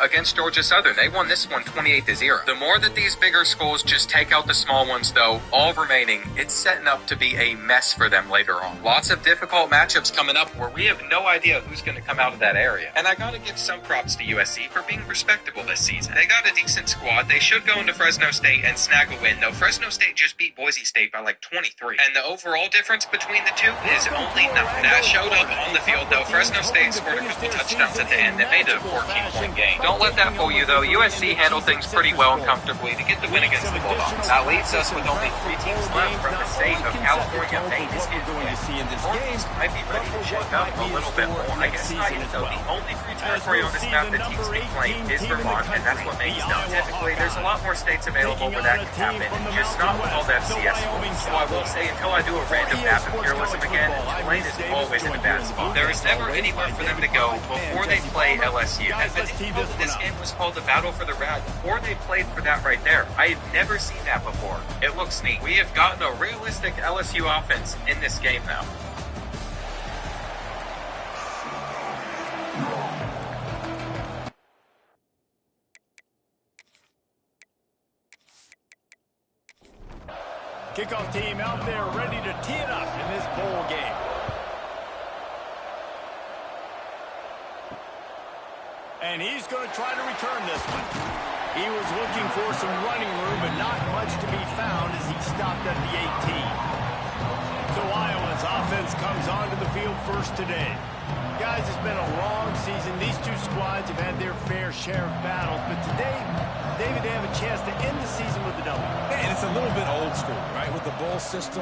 against Georgia Southern. They won this one 28-0. The more that these bigger schools just take out the small ones, though, all remaining, it's setting up to be a mess for them later on. Lots of difficult matchups coming up where we have no idea who's going to come out of that area. And I gotta give some props to USC for being respectable this season. They got a decent squad. They should go into Fresno State and snag a win, though Fresno State just beat Boise State by like 23. And the overall difference between the two is only 9. That showed up on the field, though. Fresno State scored a couple touchdowns at the end that made it a 14-point game. Don't let that fool you, though. USC handled things pretty well and comfortably to get the win against the Bulldogs. That leaves us with only 3 teams left from the state of California. Maine is in the Northeast might be ready to shake up a little bit more. I guess not yet, though. The only free territory on this map that teams can claim is Vermont, and that's what Maine's done. Typically, there's a lot more states available where that can happen, just not with all the FCS schools. So I will say, until I do a random map imperialism again, Tulane is always in a bad spot. There is never anywhere for them to go before they play LSU. And I didn't know that this game was called the Battle for the Rad before they played for that right there. I had never seen that before. It looks neat. We have gotten a realistic LSU offense in this game now. Kickoff team out there ready to tee it up in this bowl game. And he's going to try to return this one. He was looking for some running room, but not much to be found as he stopped at the 18. So Iowa's offense comes onto the field first today. Guys, it's been a long season. These two squads have had their fair share of battles, but today, David, they have a chance to end the season with a W. And it's a little bit old school, right? With the bowl system,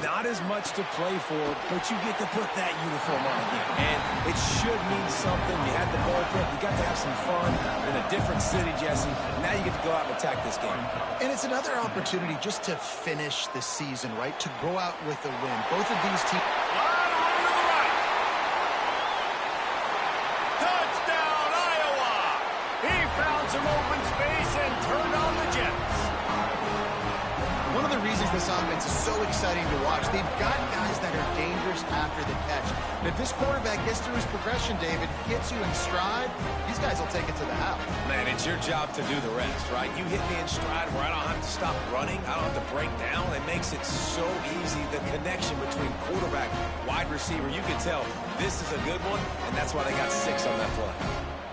not as much to play for, but you get to put that uniform on again. And it should mean something. You had the bowl prep. You got to have some fun in a different city, Jesse. Now you get to go out and attack this game. And it's another opportunity just to finish the season, right? To go out with a win. Both of these teams... Touchdown, Iowa! He found some open space and turned on the Jets. One of the reasons this offense is so exciting to watch, they've got guys that are dangerous after the catch. And if this quarterback gets through his progression, David, gets you in stride, these guys will take it to the house. Man, it's your job to do the rest, right? You hit me in stride where I don't have to stop running. I don't have to break down. It makes it so easy. The connection between quarterback, wide receiver, you can tell this is a good one, and that's why they got 6 on that play.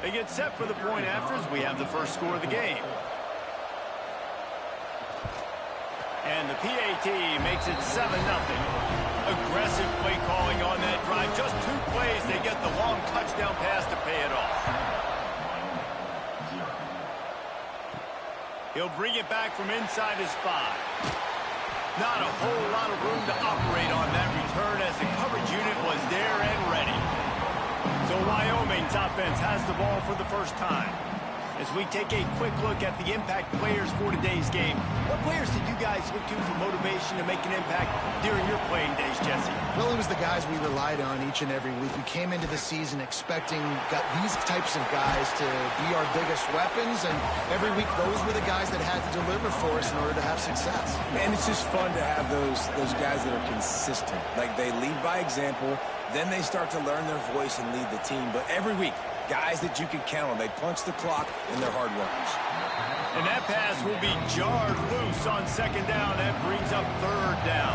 They get set for the point after as we have the first score of the game. And the PAT makes it 7-0. Aggressive play calling on that drive. Just 2 plays, they get the long touchdown pass to pay it off. He'll bring it back from inside his 5. Not a whole lot of room to operate on that return as the coverage unit was there and ready. So Wyoming's offense has the ball for the first time. As we take a quick look at the impact players for today's game, what players did you guys look to for motivation to make an impact during your playing days, Jesse? Well, it was the guys we relied on each and every week. We came into the season expecting these types of guys to be our biggest weapons, and every week those were the guys that had to deliver for us in order to have success. And it's just fun to have those guys that are consistent. Like, they lead by example, then they start to learn their voice and lead the team. But every week, guys that you can count on. They punch the clock, and they're hard workers. And that pass will be jarred loose on 2nd down. That brings up 3rd down.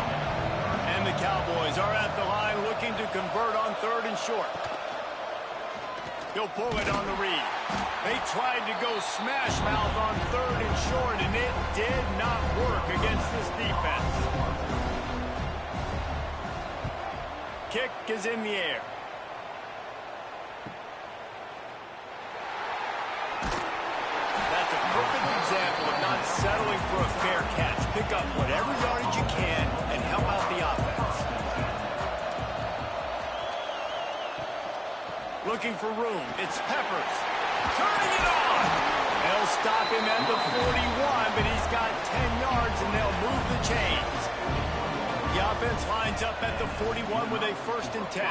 And the Cowboys are at the line looking to convert on 3rd and short. He'll pull it on the read. They tried to go smash mouth on 3rd and short, and it did not work against this defense. Kick is in the air. That's a perfect example of not settling for a fair catch. Pick up whatever yardage you can and help out the offense. Looking for room. It's Peppers. Turning it on. They'll stop him at the 41, but he's got 10 yards, and they'll move the chains. The offense lines up at the 41 with a 1st and 10.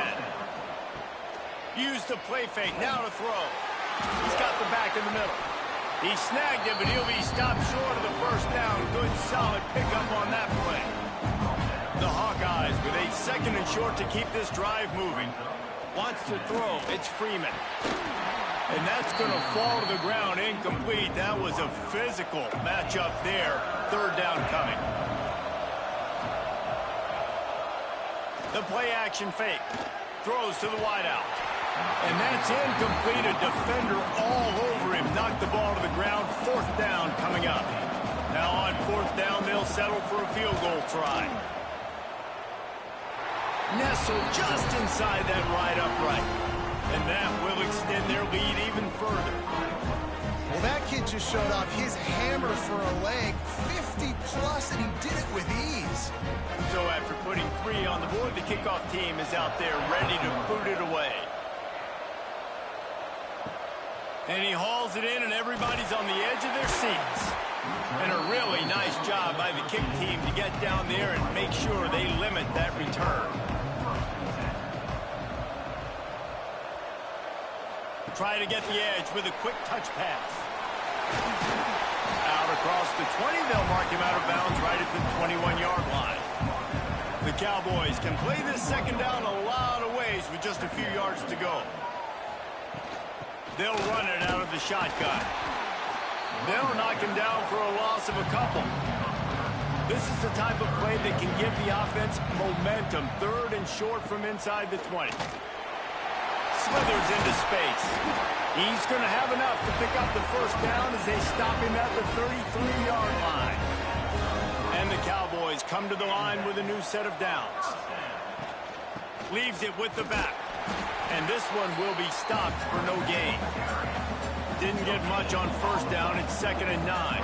Use the play fake. Now to throw. He's got the back in the middle. He snagged it, but he'll be stopped short of the 1st down. Good, solid pickup on that play. The Hawkeyes with a 2nd and short to keep this drive moving. Wants to throw. It's Freeman. And that's going to fall to the ground incomplete. That was a physical matchup there. Third down coming. The play action fake. Throws to the wideout. And that's incomplete. A defender all over him. Knocked the ball to the ground. Fourth down coming up. Now on fourth down, they'll settle for a field goal try. Nestled just inside that right upright. And that will extend their lead even further. Well, that kid just showed off his hammer for a leg, 50-plus, and he did it with ease. So after putting 3 on the board, the kickoff team is out there ready to boot it away. And he hauls it in, and everybody's on the edge of their seats. And a really nice job by the kick team to get down there and make sure they limit that return. Try to get the edge with a quick touch pass. Out across the 20, they'll mark him out of bounds right at the 21-yard line. The Cowboys can play this second down a lot of ways with just a few yards to go. They'll run it out of the shotgun. They'll knock him down for a loss of a couple. This is the type of play that can give the offense momentum. Third and short from inside the 20. Slithers into space. He's going to have enough to pick up the first down as they stop him at the 33-yard line. And the Cowboys come to the line with a new set of downs. Leaves it with the back. And this one will be stopped for no gain. Didn't get much on first down. It's 2nd and 9.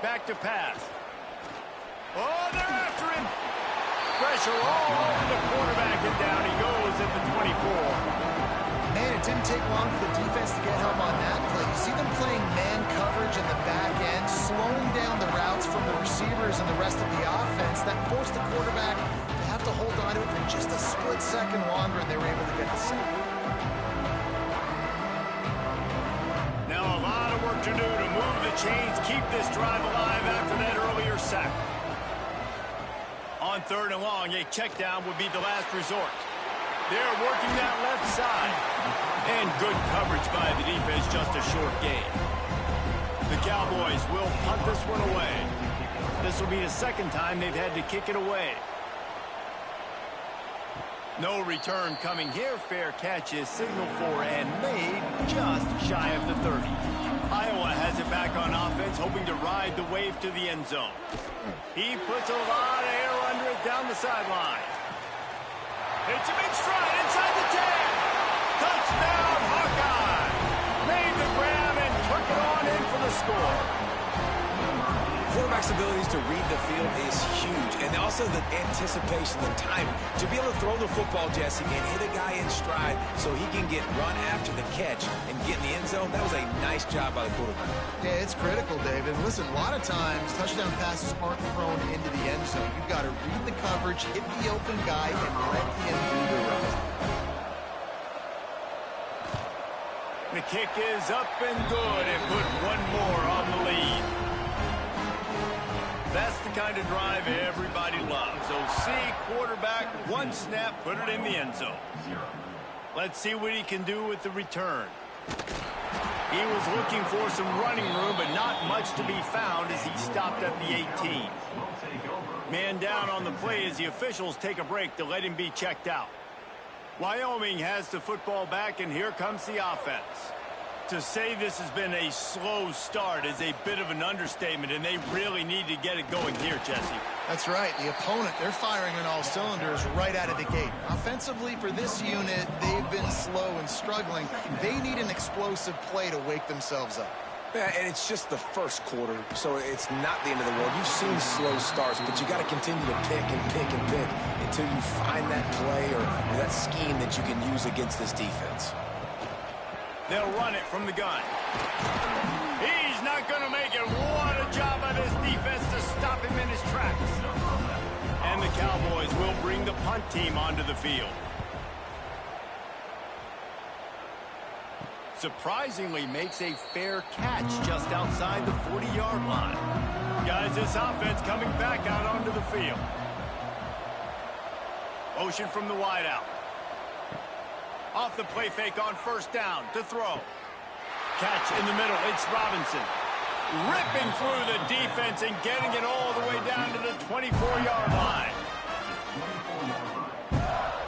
Back to pass. Oh, they're after him. Pressure all over the quarterback, and down he goes at the 24. Man, it didn't take long for the defense to get help on that play. You see them playing man coverage in the back end, slowing down the routes from the receivers and the rest of the offense. That forced the quarterback to have to hold on to it for just a split second longer, and they were able to get the sack. Now a lot of work to do to move the chains, keep this drive alive after that earlier sack. On 3rd and long, a check down would be the last resort. They're working that left side. And good coverage by the defense, just a short gain. The Cowboys will punt this one away. This will be the second time they've had to kick it away. No return coming here. Fair catch is signaled for and made just shy of the 30. Iowa has it back on offense, hoping to ride the wave to the end zone. He puts a lot of air under it down the sideline. Hits him in stride inside the 10. Touchdown, Hawkeye. Made the grab and took it on in for the score. Quarterback's abilities to read the field is huge, and also the anticipation, the timing. To be able to throw the football, Jesse, and hit a guy in stride so he can get run after the catch and get in the end zone, that was a nice job by the quarterback. Yeah, it's critical, David. Listen, a lot of times, touchdown passes aren't thrown into the end zone. You've got to read the coverage, hit the open guy, and let him do the rest. The kick is up and good, and put one more on the lead. That's the kind of drive everybody loves. AUSSIE quarterback, one snap, put it in the end zone. Let's see what he can do with the return. He was looking for some running room, but not much to be found as he stopped at the 18. Man down on the play as the officials take a break to let him be checked out. Wyoming has the football back, and here comes the offense. To say this has been a slow start is a bit of an understatement, and they really need to get it going here, Jesse. That's right. The opponent, they're firing on all cylinders right out of the gate. Offensively, for this unit, they've been slow and struggling. They need an explosive play to wake themselves up. Yeah, and it's just the first quarter, so it's not the end of the world. You've seen slow starts, but you got to continue to pick and pick and pick until you find that play or that scheme that you can use against this defense. They'll run it from the gun. He's not going to make it. What a job by this defense to stop him in his tracks. And the Cowboys will bring the punt team onto the field. Surprisingly makes a fair catch just outside the 40-yard line. Guys, this offense coming back out onto the field. Motion from the wideout. Off the play fake on first down to throw. Catch in the middle. It's Robinson. Ripping through the defense and getting it all the way down to the 24-yard line.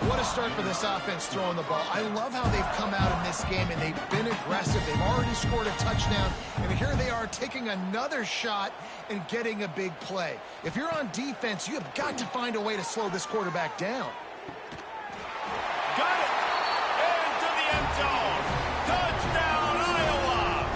What a start for this offense throwing the ball. I love how they've come out in this game, and they've been aggressive. They've already scored a touchdown, and here they are taking another shot and getting a big play. If you're on defense, you have got to find a way to slow this quarterback down. Got it! Into the end zone! Touchdown, Iowa!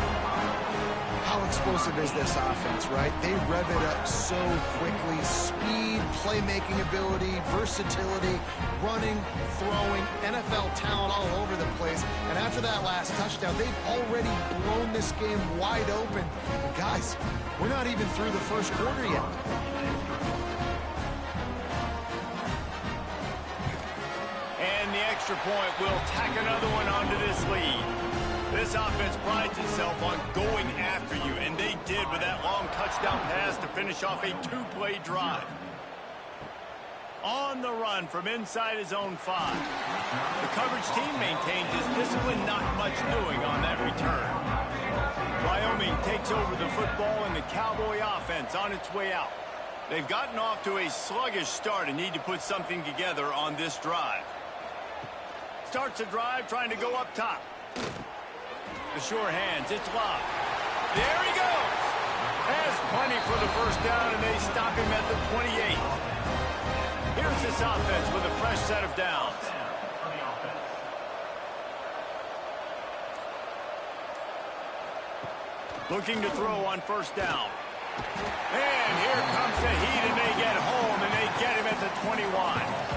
How explosive is this offense, right? They rev it up so quickly. Speed, playmaking ability, versatility, running, throwing, NFL talent all over the place. And after that last touchdown, they've already blown this game wide open. And guys, we're not even through the first quarter yet. And the extra point will tack another one onto this lead. This offense prides itself on going after you, and they did with that long touchdown pass to finish off a two-play drive. On the run from inside his own 5. The coverage team maintained his discipline, not much doing on that return. Wyoming takes over the football, and the Cowboy offense on its way out. They've gotten off to a sluggish start and need to put something together on this drive. Starts the drive trying to go up top. The sure hands, it's Love. There he goes! Has plenty for the first down, and they stop him at the 28. Here's this offense with a fresh set of downs. Looking to throw on first down. And here comes the heat, and they get home, and they get him at the 21.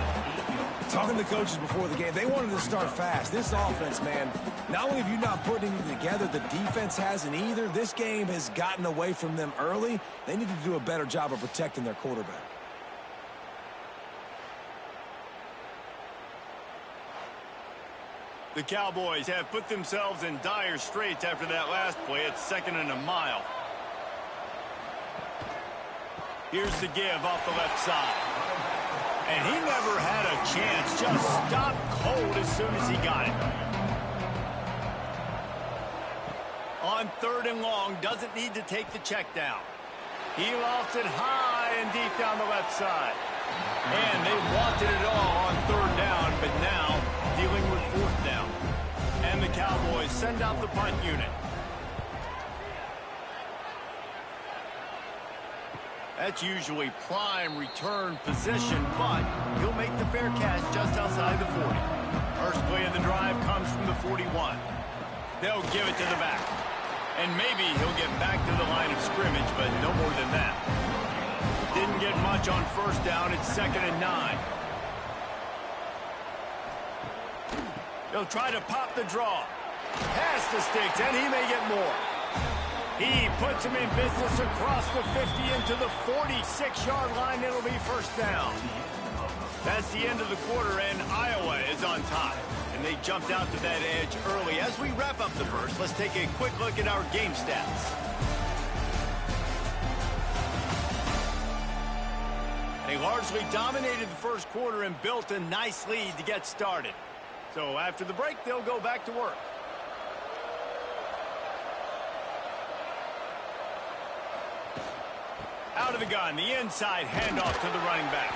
Talking to coaches before the game, they wanted to start fast. This offense, man, not only have you not put anything together, the defense hasn't either. This game has gotten away from them early. They need to do a better job of protecting their quarterback. The Cowboys have put themselves in dire straits after that last play. It's 2nd and a mile. Here's the give off the left side. And he never had a chance. Just stopped cold as soon as he got it. On 3rd and long, doesn't need to take the check down. He lofts it high and deep down the left side. And they wanted it all on 3rd down, but now dealing with 4th down. And the Cowboys send out the punt unit. That's usually prime return position, but he'll make the fair catch just outside the 40. First play of the drive comes from the 41. They'll give it to the back. And maybe he'll get back to the line of scrimmage, but no more than that. Didn't get much on first down. It's 2nd and 9. He'll try to pop the draw. Pass the sticks, and he may get more. He puts him in business across the 50 into the 46-yard line. It'll be first down. That's the end of the quarter, and Iowa is on top. And they jumped out to that edge early. As we wrap up the first, let's take a quick look at our game stats. They largely dominated the first quarter and built a nice lead to get started. So after the break, they'll go back to work. Out of the gun, the inside handoff to the running back.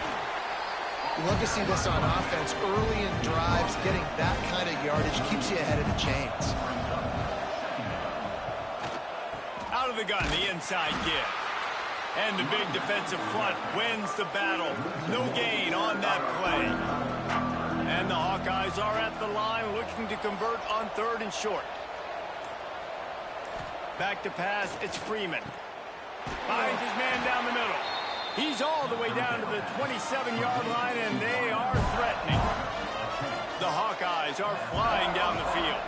You love to see this on offense. Early in drives, getting that kind of yardage keeps you ahead of the chains. Out of the gun, the inside give. And the big defensive front wins the battle. No gain on that play. And the Hawkeyes are at the line looking to convert on 3rd and short. Back to pass, it's Freeman. Finds his man down the middle. He's all the way down to the 27-yard line, and they are threatening. The Hawkeyes are flying down the field.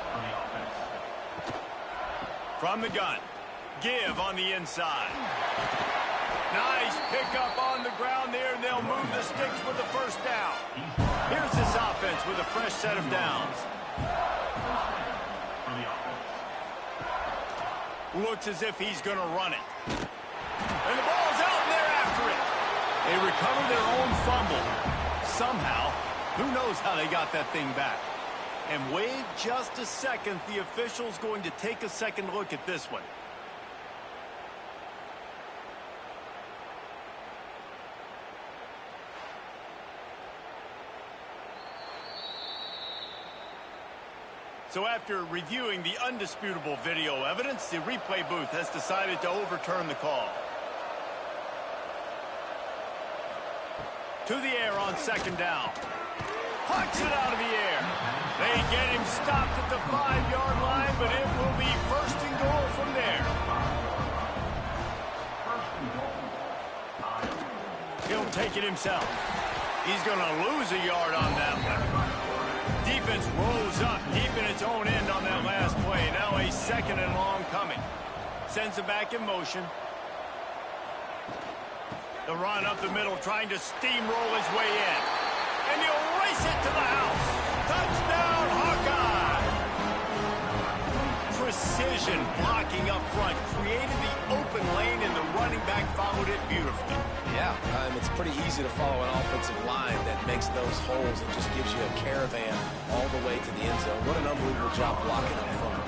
From the gun, give on the inside. Nice pickup on the ground there, and they'll move the sticks with the first down. Here's this offense with a fresh set of downs. Looks as if he's going to run it. And the ball's out, and they're after it. They recover their own fumble. Somehow, Who knows how they got that thing back? And wait just a second. The official's going to take a second look at this one. So after reviewing the undisputable video evidence, the replay booth has decided to overturn the call. To the air on second down. Pucks it out of the air. They get him stopped at the 5-yard line, but it will be first and goal from there. He'll take it himself. He's going to lose a yard on that one. Defense rolls up deep in its own end on that last play. Now a second and long coming. Sends it back in motion. The run up the middle, trying to steamroll his way in. And he'll race it to the house. Touchdown, Hawkeye! Precision blocking up front. Created the open lane, and the running back followed it beautifully. Yeah, it's pretty easy to follow an offensive line that makes those holes and just gives you a caravan all the way to the end zone. What an unbelievable job blocking up front.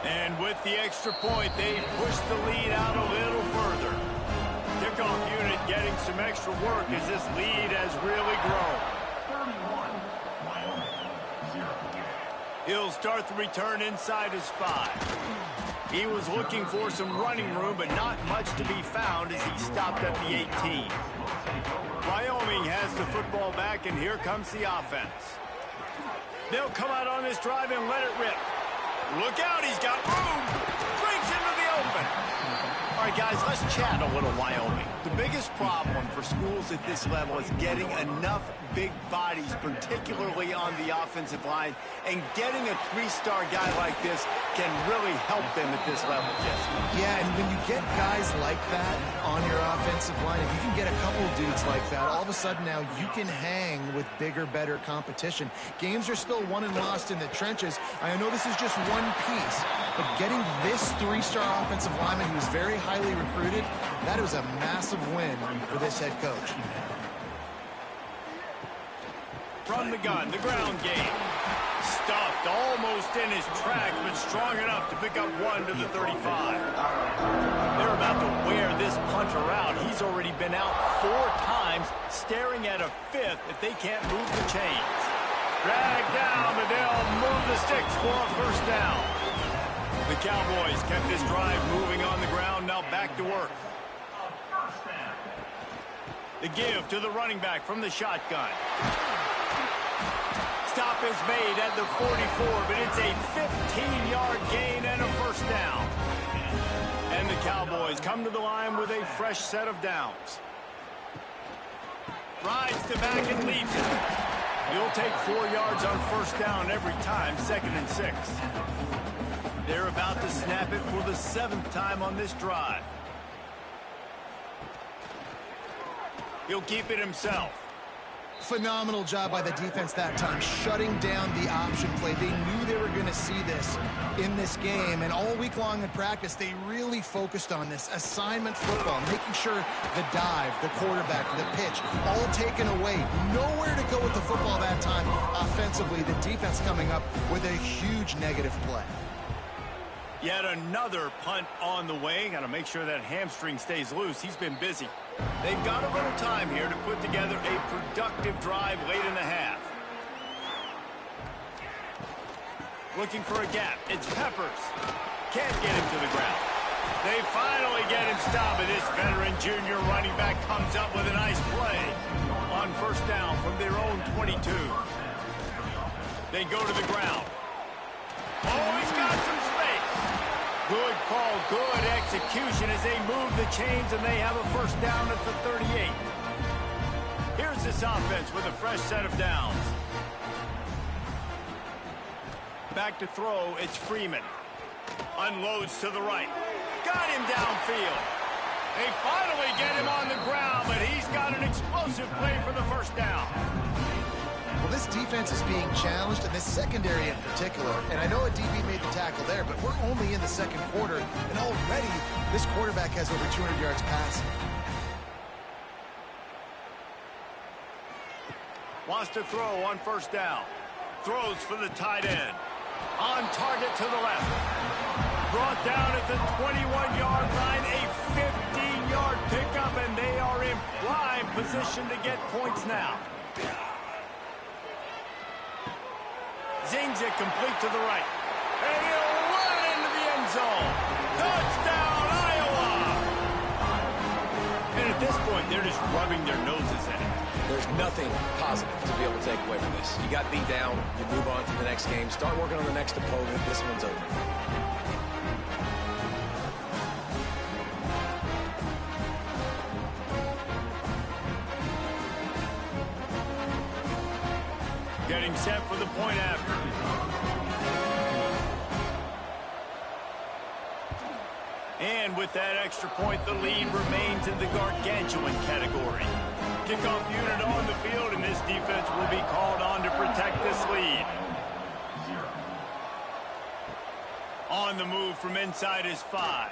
And with the extra point, they push the lead out a little further. Kickoff unit getting some extra work as this lead has really grown. 31, Wyoming, 0. He'll start the return inside his 5. He was looking for some running room, but not much to be found as he stopped at the 18. Wyoming has the football back, and here comes the offense. They'll come out on this drive and let it rip. Look out, he's got room. Breaks into the open. All right, guys, let's chat a little Wyoming. The biggest problem for schools at this level is getting enough big bodies, particularly on the offensive line, and getting a 3-star guy like this can really help them at this level, Jesse. Yeah, and when you get guys like that on your offensive line, if you can get a couple dudes like that, all of a sudden now you can hang with bigger, better competition. Games are still won and lost in the trenches. I know this is just one piece, but getting this 3-star offensive lineman who was very highly recruited, that was a massive win for this head coach. From the gun, the ground game. Stuffed almost in his tracks, but strong enough to pick up 1 to the 35. They're about to wear this punter out. He's already been out 4 times, staring at a 5th if they can't move the chains. Drag down, but they'll move the sticks for a first down. The Cowboys kept this drive moving on the ground, now back to work. The give to the running back from the shotgun. Stop is made at the 44, but it's a 15-yard gain and a first down. And the Cowboys come to the line with a fresh set of downs. Rides to back and leaves it. You'll take 4 yards on first down every time, 2nd and 6. They're about to snap it for the 7th time on this drive. He'll keep it himself. Phenomenal job by the defense that time, shutting down the option play. They knew they were going to see this in this game, and all week long in practice, they really focused on this assignment football, making sure the dive, the quarterback, the pitch, all taken away. Nowhere to go with the football that time offensively. The defense coming up with a huge negative play. Yet another punt on the way. Got to make sure that hamstring stays loose. He's been busy. They've got a little time here to put together a productive drive late in the half. Looking for a gap. It's Peppers. Can't get him to the ground. They finally get him stopped, but this veteran junior running back comes up with a nice play on first down from their own 22. They go to the ground. Oh, he's got some space. Good call, good execution as they move the chains, and they have a first down at the 38. Here's this offense with a fresh set of downs. Back to throw, it's Freeman. Unloads to the right. Got him downfield. They finally get him on the ground, but he's got an explosive play for the first down. Well, this defense is being challenged, and this secondary in particular. And I know a DB made the tackle there, but we're only in the 2nd quarter, and already this quarterback has over 200 yards passing. Wants to throw on first down. Throws for the tight end. On target to the left. Brought down at the 21-yard line. A 15-yard pickup, and they are in prime position to get points now. Zings it complete to the right. And he'll run into the end zone. Touchdown, Iowa! And at this point, they're just rubbing their noses in it. There's nothing positive to be able to take away from this. You got beat down, you move on to the next game, start working on the next opponent. This one's over. Getting set for the point after. And with that extra point, the lead remains in the gargantuan category. Kickoff unit on the field, and this defense will be called on to protect this lead. On the move from inside is 5.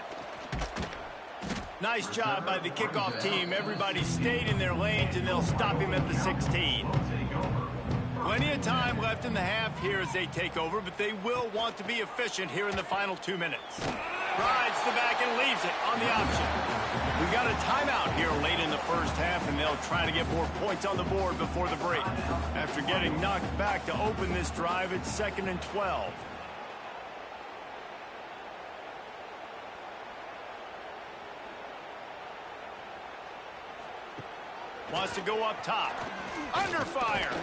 Nice job by the kickoff team. Everybody stayed in their lanes, and they'll stop him at the 16. Plenty of time left in the half here as they take over, but they will want to be efficient here in the final 2 minutes. Rides the back and leaves it on the option. We got a timeout here late in the first half, and they'll try to get more points on the board before the break. After getting knocked back to open this drive, it's 2nd and 12. Wants to go up top. Under fire.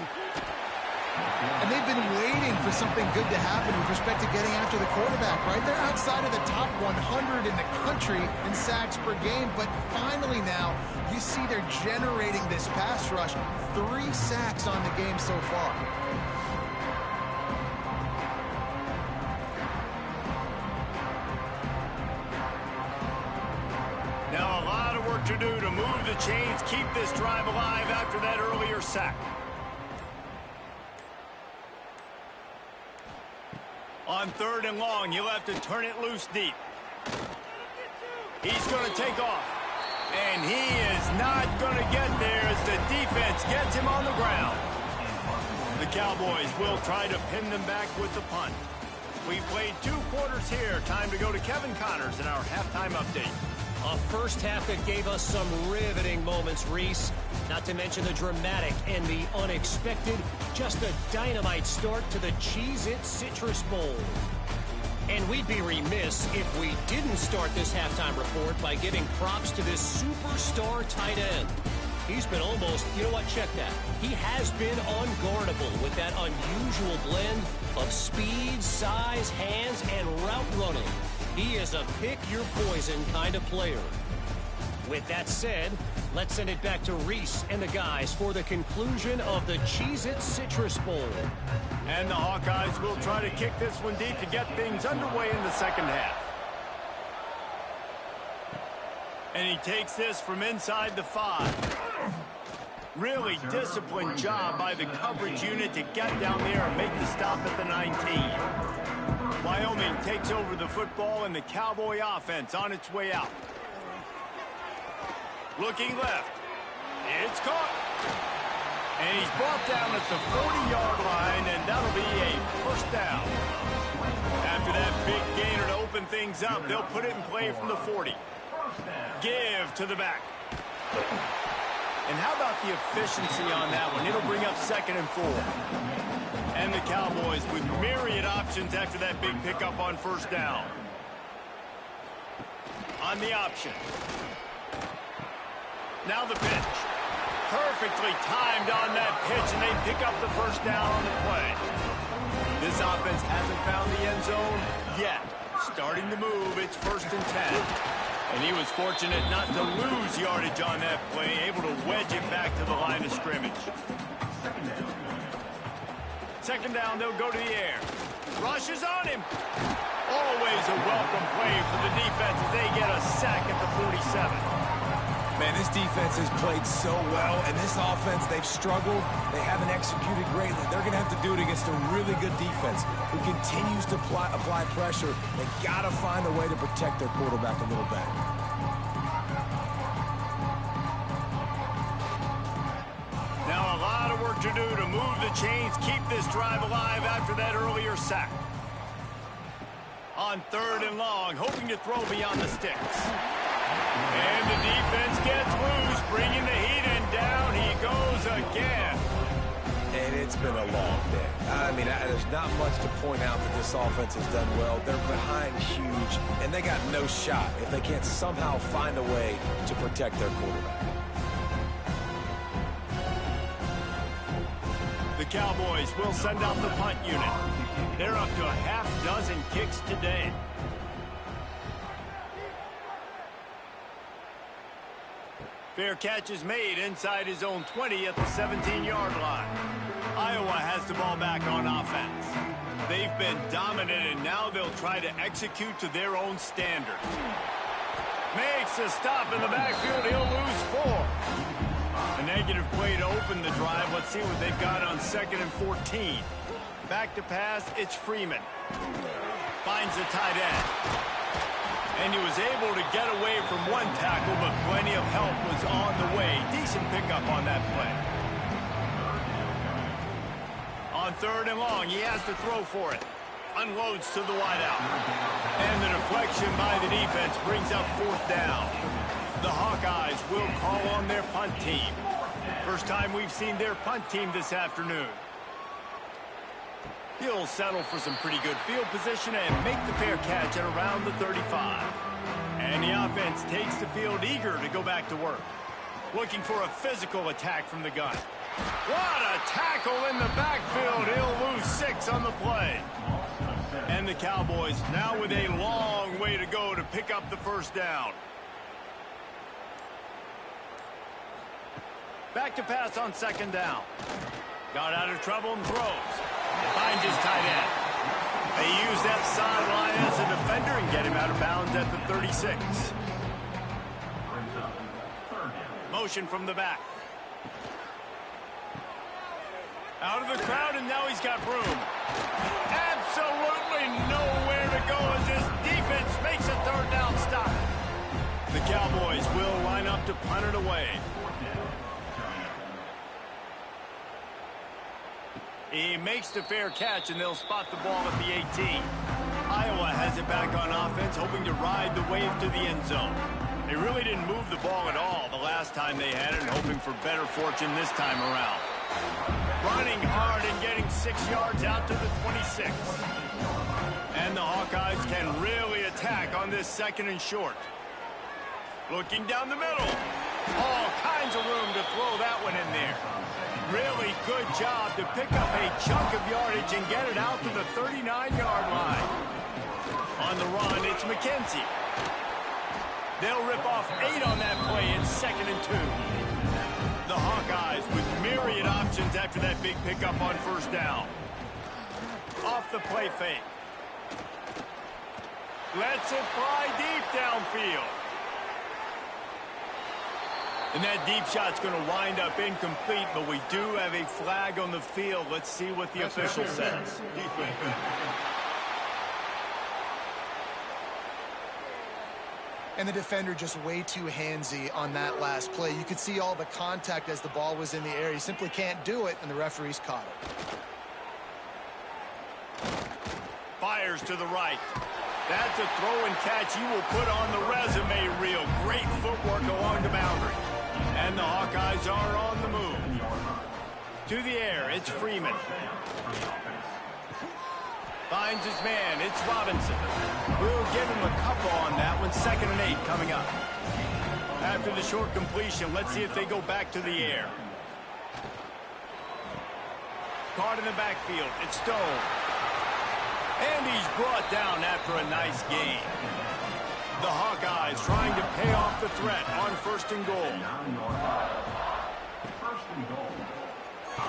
And they've been waiting for something good to happen with respect to getting after the quarterback, right? They're outside of the top 100 in the country in sacks per game, but finally now you see they're generating this pass rush. 3 sacks on the game so far. Now a lot of work to do to move the chains, keep this drive alive after that earlier sack. On 3rd and long, you'll have to turn it loose deep. He's going to take off. And he is not going to get there as the defense gets him on the ground. The Cowboys will try to pin them back with the punt. We played 2 quarters here. Time to go to Kevin Connors in our halftime update. A first half that gave us some riveting moments, Reese. Not to mention the dramatic and the unexpected. Just a dynamite start to the Cheez-It Citrus Bowl. And we'd be remiss if we didn't start this halftime report by giving props to this superstar tight end. He's been almost, you know what, check that. He has been unguardable with that unusual blend of speed, size, hands, and route running. He is a pick-your-poison kind of player. With that said, let's send it back to Reese and the guys for the conclusion of the Cheez-It Citrus Bowl. And the Hawkeyes will try to kick this one deep to get things underway in the second half. And he takes this from inside the 5. Really disciplined job by the coverage unit to get down there and make the stop at the 19. Wyoming takes over the football and the Cowboy offense on its way out. Looking left. It's caught. And he's brought down at the 40-yard line, and that'll be a first down. After that big gainer to open things up, they'll put it in play from the 40. Give to the back. And how about the efficiency on that one? It'll bring up 2nd and 4. And the Cowboys with myriad options after that big pickup on first down. On the option. Now the pitch. Perfectly timed on that pitch, and they pick up the first down on the play. This offense hasn't found the end zone yet. Starting to move, it's 1st and 10. And he was fortunate not to lose yardage on that play, able to wedge it back to the line of scrimmage. 2nd down, they'll go to the air. Rushes on him. Always a welcome play for the defense as they get a sack at the 47. Man, this defense has played so well, and this offense, they've struggled. They haven't executed greatly. They're going to have to do it against a really good defense who continues to apply pressure. They got to find a way to protect their quarterback a little better. Now a lot of work work to do to move the chains, keep this drive alive after that earlier sack. On 3rd and long, hoping to throw beyond the sticks. And the defense gets loose, bringing the heat, and down he goes again. And it's been a long day. I mean, there's not much to point out that this offense has done well. They're behind huge, and they got no shot if they can't somehow find a way to protect their quarterback. The Cowboys will send out the punt unit. They're up to a half-dozen kicks today. Fair catch is made inside his own 20 at the 17-yard line. Iowa has the ball back on offense. They've been dominant, and now they'll try to execute to their own standard. Makes a stop in the backfield. He'll lose 4. A negative play to open the drive. Let's see what they've got on 2nd and 14. Back to pass, it's Freeman. Finds the tight end. And he was able to get away from one tackle, but plenty of help was on the way. Decent pickup on that play. On 3rd and long, he has to throw for it. Unloads to the wideout. And the deflection by the defense brings up 4th down. The Hawkeyes will call on their punt team. First time we've seen their punt team this afternoon. He'll settle for some pretty good field position and make the fair catch at around the 35. And the offense takes the field eager to go back to work. Looking for a physical attack from the gun. What a tackle in the backfield. He'll lose 6 on the play. And the Cowboys now with a long way to go to pick up the 1st down. Back to pass on 2nd down. Got out of trouble and throws. Finds his tight end. They use that sideline as a defender and get him out of bounds at the 36. Motion from the back. Out of the crowd, and now he's got room. Absolutely nowhere to go as this defense makes a 3rd down stop. The Cowboys will line up to punt it away. He makes the fair catch, and they'll spot the ball at the 18. Iowa has it back on offense, hoping to ride the wave to the end zone. They really didn't move the ball at all the last time they had it, and hoping for better fortune this time around. Running hard and getting 6 yards out to the 26. And the Hawkeyes can really attack on this 2nd and short. Looking down the middle. All kinds of room to throw that one in there. Really good job to pick up a chunk of yardage and get it out to the 39-yard line. On the run, it's McKenzie. They'll rip off 8 on that play in 2nd and 2. The Hawkeyes with myriad options after that big pickup on 1st down. Off the play fake. Lets it fly deep downfield. And that deep shot's going to wind up incomplete, but we do have a flag on the field. Let's see what the official says. And the defender just way too handsy on that last play. You could see all the contact as the ball was in the air. He simply can't do it, and the referee's caught it. Fires to the right. That's a throw and catch you will put on the resume reel. Great footwork along the boundary. And the Hawkeyes are on the move. To the air, it's Freeman. Finds his man, it's Robinson. We'll give him a couple on that one. 2nd and 8 coming up. After the short completion, let's see if they go back to the air. Caught in the backfield, it's Stone. And he's brought down after a nice gain. The Hawkeyes trying to pay off the threat on 1st and goal.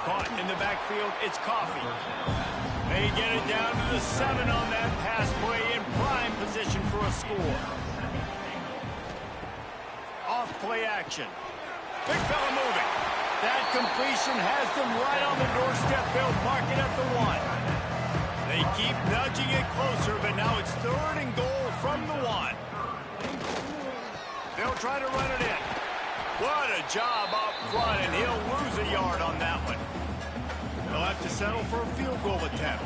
Caught in the backfield, it's Coffee. They get it down to the 7 on that pass play in prime position for a score. Off play action. Big fella moving. That completion has them right on the doorstep. They'll mark it at the 1. They keep nudging it closer, but now it's 3rd and goal from the 1. They'll try to run it in. What a job up front, and he'll lose a yard on that one. They'll have to settle for a field goal attempt.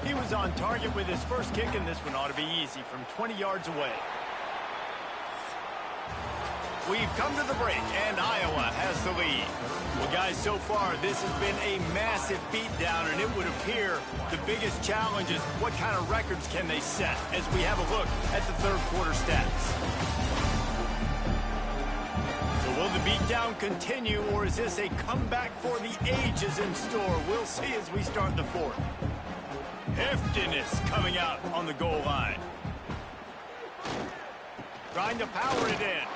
He was on target with his first kick, and this one ought to be easy from 20 yards away. We've come to the break, and Iowa has the lead. Well, guys, so far, this has been a massive beatdown, and it would appear the biggest challenge is what kind of records can they set as we have a look at the third quarter stats. So will the beatdown continue, or is this a comeback for the ages in store? We'll see as we start the fourth. Heftiness coming out on the goal line. Trying to power it in.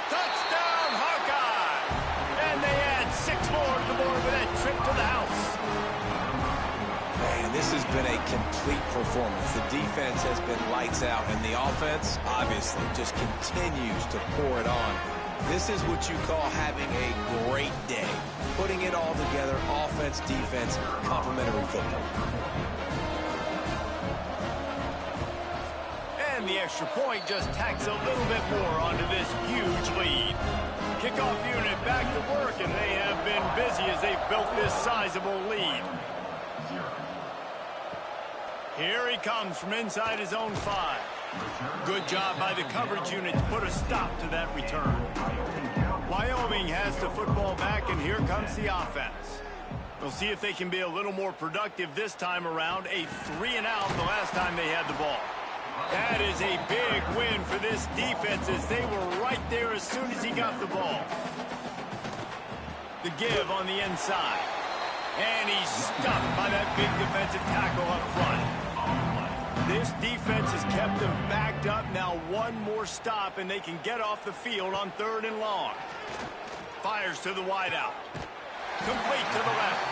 Touchdown, Hawkeye! And they add 6 more to the board with that trip to the house. Man, this has been a complete performance. The defense has been lights out, and the offense, obviously, just continues to pour it on. This is what you call having a great day. Putting it all together, offense, defense, complementary football. And the extra point just tacks a little bit more onto this huge lead. Kickoff unit back to work, and they have been busy as they've built this sizable lead. Here he comes from inside his own 5. Good job by the coverage unit to put a stop to that return. Wyoming has the football back, and here comes the offense. We'll see if they can be a little more productive this time around. A 3-and-out the last time they had the ball. That is a big win for this defense as they were right there as soon as he got the ball. The give on the inside. And he's stuffed by that big defensive tackle up front. This defense has kept them backed up. Now one more stop and they can get off the field on 3rd and long. Fires to the wideout. Complete to the left.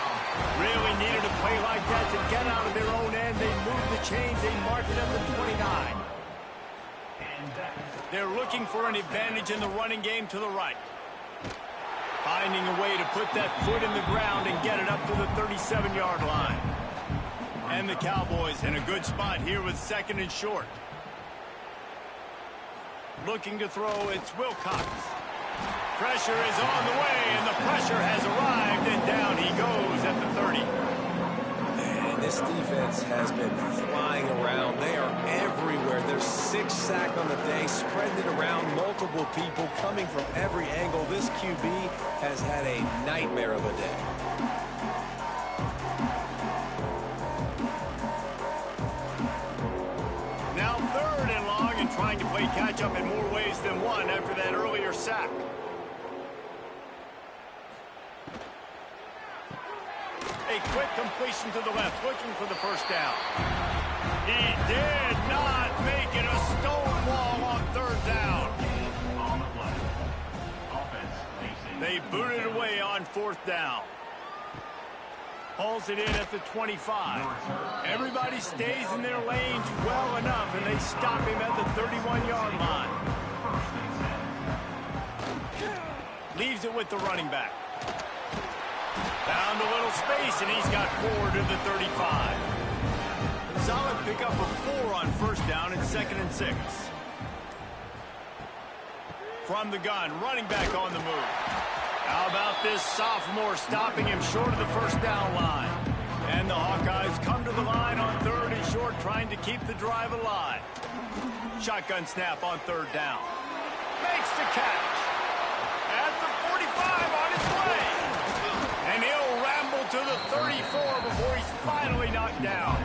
Really needed a play like that to get out of their own end. They moved the chains. They marked it up to 29. They're looking for an advantage in the running game to the right. Finding a way to put that foot in the ground and get it up to the 37-yard line. And the Cowboys in a good spot here with 2nd and short. Looking to throw, it's Wilcox. Pressure is on the way, and the pressure has arrived, and down he goes at the 30. Man, this defense has been flying around. They are everywhere. There's 6 sacks on the day, spreading it around, multiple people coming from every angle. This QB has had a nightmare of a day. Now 3rd and long, and trying to play catch-up in more ways than one after that earlier sack. A quick completion to the left, looking for the first down. He did not make it a stone wall on 3rd down. They booted away on 4th down. Hauls it in at the 25. Everybody stays in their lanes well enough, and they stop him at the 31-yard line. Leaves it with the running back. Found a little space, and he's got 4 to the 35. Solid pickup of 4 on 1st down and 2nd and 6. From the gun, running back on the move. How about this sophomore stopping him short of the 1st down line? And the Hawkeyes come to the line on 3rd and short, trying to keep the drive alive. Shotgun snap on 3rd down. Makes the catch. At the 45 on his way. And he'll ramble to the 34 before he's finally knocked down.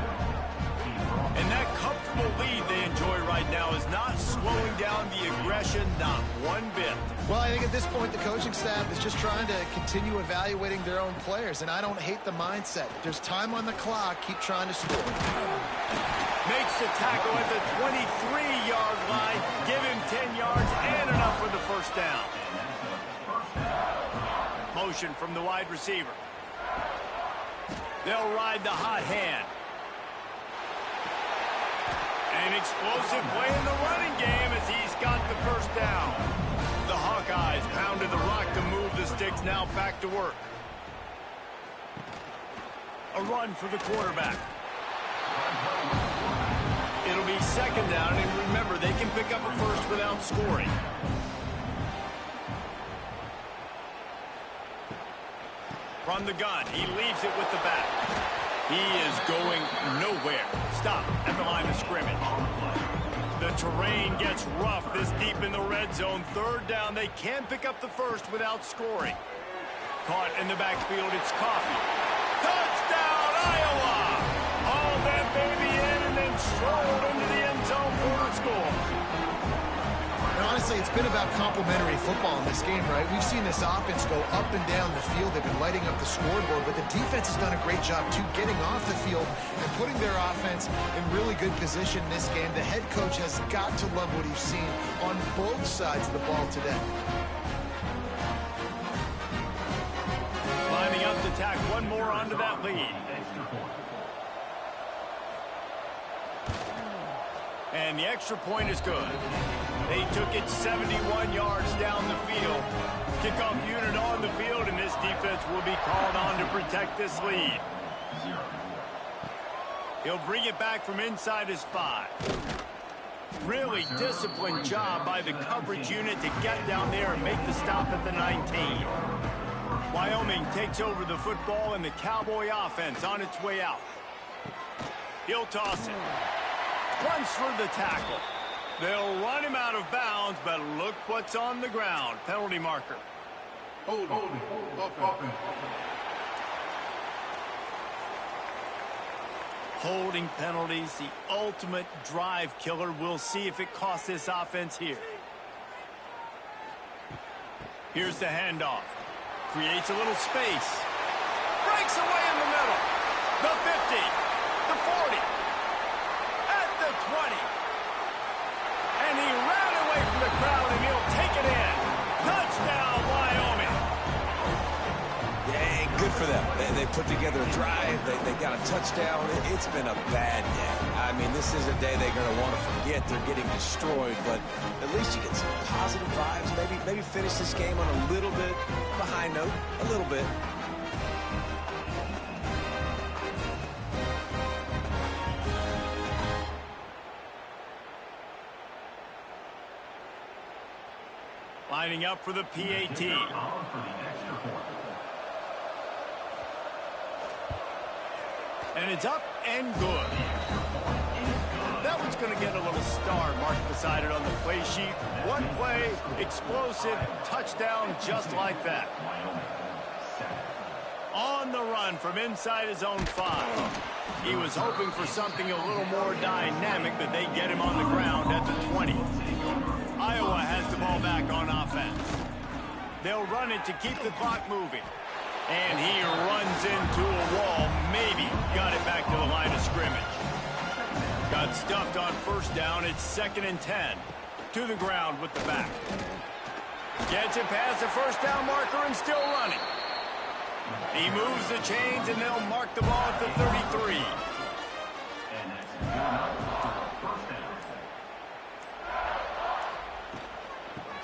And that comfortable lead they enjoy right now is not slowing down the aggression, not one bit. Well, I think at this point, the coaching staff is just trying to continue evaluating their own players, and I don't hate the mindset. If there's time on the clock, keep trying to score. Makes the tackle at the 23-yard line, give him 10 yards and enough for the 1st down. Motion from the wide receiver. They'll ride the hot hand. An explosive play in the running game as he's got the 1st down. The Hawkeyes pounded the rock to move the sticks, now back to work. A run for the quarterback. It'll be 2nd down, and remember, they can pick up a 1st without scoring. From the gun, he leaves it with the back. He is going nowhere. Stop at the line of scrimmage. The terrain gets rough this deep in the red zone. Third down, they can pick up the first without scoring. Caught in the backfield, it's Coffee. Touchdown, Iowa! Hauled that baby in and then strolled into the end zone for the score. And honestly, it's been about complementary football in this game, right? We've seen this offense go up and down the field. They've been lighting up the scoreboard, but the defense has done a great job, too, getting off the field and putting their offense in really good position in this game. The head coach has got to love what he's seen on both sides of the ball today. Lining up to tack one more onto that lead. And the extra point is good. They took it 71 yards down the field. Kickoff unit on the field, and this defense will be called on to protect this lead. He'll bring it back from inside his 5. Really disciplined job by the coverage unit to get down there and make the stop at the 19. Wyoming takes over the football, and the Cowboy offense on its way out. He'll toss it. Runs for the tackle. They'll run him out of bounds, but look what's on the ground. Penalty marker. Holding penalties, the ultimate drive killer. We'll see if it costs this offense here. Here's the handoff. Creates a little space. Breaks away in the middle. The 50. The 40. At the 20. And he ran away from the crowd, and he'll take it in. Touchdown, Wyoming. Yeah, good for them. They put together a drive. They got a touchdown. It's been a bad day. I mean, this is a day they're going to want to forget. They're getting destroyed, but at least you get some positive vibes. Maybe finish this game on a little bit of a high note. A little bit. Lining up for the PAT. And it's up and good. That one's going to get a little star marked beside it on the play sheet. One play, explosive, touchdown just like that. On the run from inside his own 5. He was hoping for something a little more dynamic, but they get him on the ground at the 20. Iowa has the ball back on offense. They'll run it to keep the clock moving. And he runs into a wall. Maybe got it back to the line of scrimmage. Got stuffed on first down. It's 2nd and 10. To the ground with the back. Gets it past the first down marker and still running. He moves the chains, and they'll mark the ball at the 33.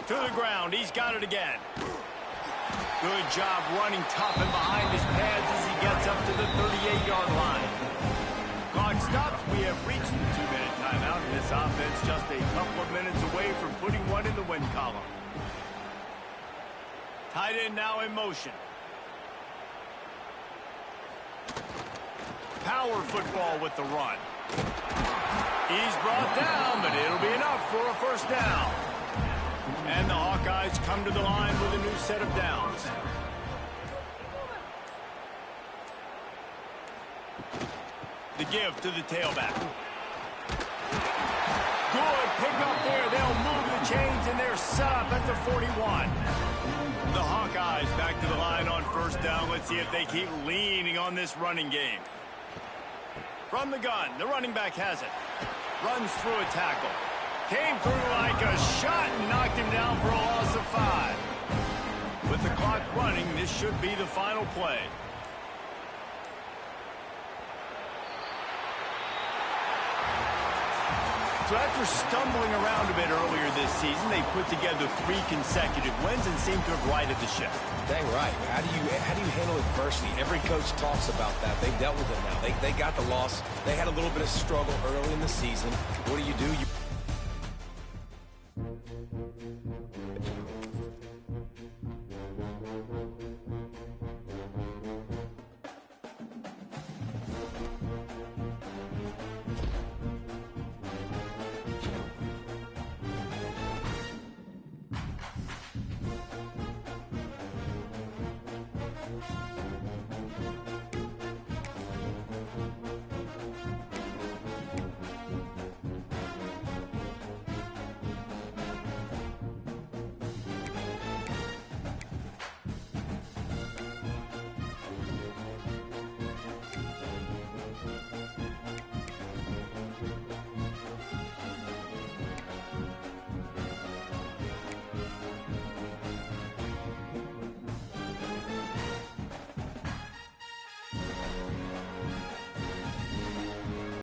To the ground. He's got it again. Good job running tough and behind his pads as he gets up to the 38-yard line. Clock stops. We have reached the 2-minute timeout, and this offense just a couple of minutes away from putting one in the win column. Tight end now in motion. Power football with the run. He's brought down, but it'll be enough for a first down. And the Hawkeyes come to the line with a new set of downs. The give to the tailback. Good pickup there. They'll move the chains, and they're set up at the 41. The Hawkeyes back to the line on first down. Let's see if they keep leaning on this running game. From the gun, the running back has it. Runs through a tackle. Came through like a shot and knocked him down for a loss of 5. With the clock running, this should be the final play. So after stumbling around a bit earlier this season, they put together 3 consecutive wins and seem to have righted the ship. Dang right. How do you handle adversity? Every coach talks about that. They've dealt with it now. They got the loss. They had a little bit of struggle early in the season. What do? You